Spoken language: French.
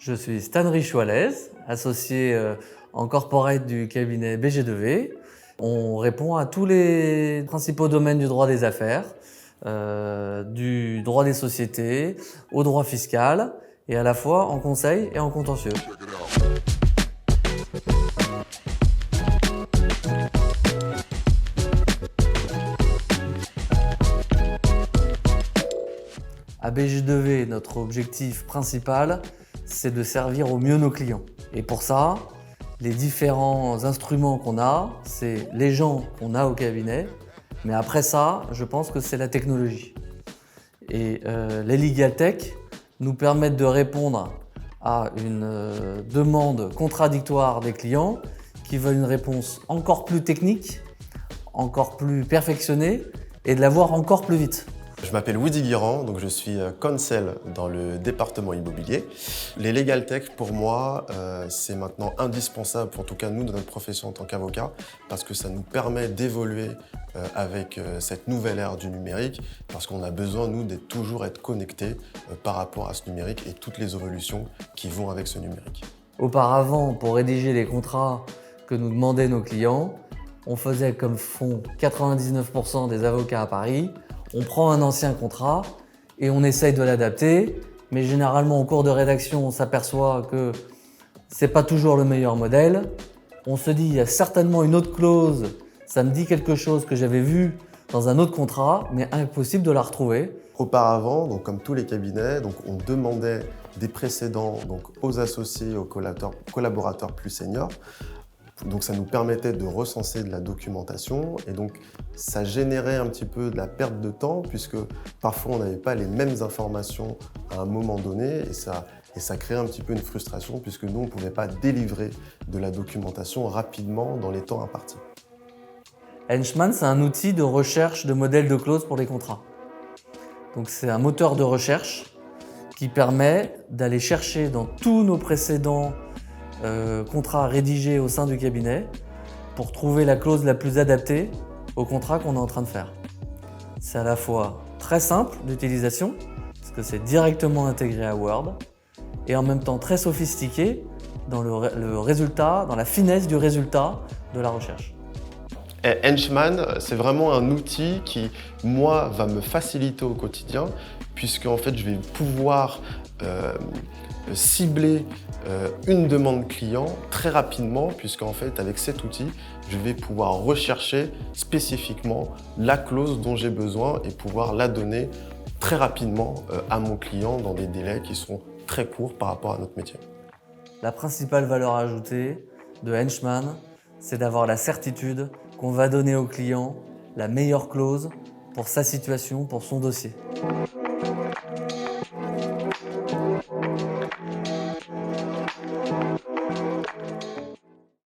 Je suis Stan Richoalez, associé en corporate du cabinet BG2V. On répond à tous les principaux domaines du droit des affaires, du droit des sociétés, au droit fiscal, et à la fois en conseil et en contentieux. À BG2V, notre objectif principal, c'est de servir au mieux nos clients. Et pour ça, les différents instruments qu'on a, c'est les gens qu'on a au cabinet, mais après ça, je pense que c'est la technologie. Et les Legal Tech nous permettent de répondre à une demande contradictoire des clients qui veulent une réponse encore plus technique, encore plus perfectionnée et de la voir encore plus vite. Je m'appelle Woody Guirand, donc je suis counsel dans le département immobilier. Les Legal Tech, pour moi, c'est maintenant indispensable, en tout cas nous, dans notre profession en tant qu'avocat, parce que ça nous permet d'évoluer avec cette nouvelle ère du numérique, parce qu'on a besoin, nous, d'être toujours connectés par rapport à ce numérique et toutes les évolutions qui vont avec ce numérique. Auparavant, pour rédiger les contrats que nous demandaient nos clients, on faisait comme font 99% des avocats à Paris. On prend un ancien contrat et on essaye de l'adapter, mais généralement en cours de rédaction, on s'aperçoit que c'est pas toujours le meilleur modèle. On se dit, il y a certainement une autre clause, ça me dit quelque chose que j'avais vu dans un autre contrat, mais impossible de la retrouver. Auparavant, donc comme tous les cabinets, donc on demandait des précédents donc aux associés, aux collaborateurs plus seniors. Donc ça nous permettait de recenser de la documentation et donc ça générait un petit peu de la perte de temps puisque parfois on n'avait pas les mêmes informations à un moment donné et ça créait un petit peu une frustration puisque nous on ne pouvait pas délivrer de la documentation rapidement dans les temps impartis. Henchman, c'est un outil de recherche de modèles de clauses pour les contrats. Donc c'est un moteur de recherche qui permet d'aller chercher dans tous nos précédents contrat rédigé au sein du cabinet pour trouver la clause la plus adaptée au contrat qu'on est en train de faire. C'est à la fois très simple d'utilisation, parce que c'est directement intégré à Word, et en même temps très sophistiqué dans le résultat, dans la finesse du résultat de la recherche. Henchman, c'est vraiment un outil qui, moi, va me faciliter au quotidien, puisque en fait, je vais pouvoir cibler une demande client très rapidement, puisqu'en fait, avec cet outil, je vais pouvoir rechercher spécifiquement la clause dont j'ai besoin et pouvoir la donner très rapidement à mon client dans des délais qui sont très courts par rapport à notre métier. La principale valeur ajoutée de Henchman, c'est d'avoir la certitude qu'on va donner au client la meilleure clause pour sa situation, pour son dossier.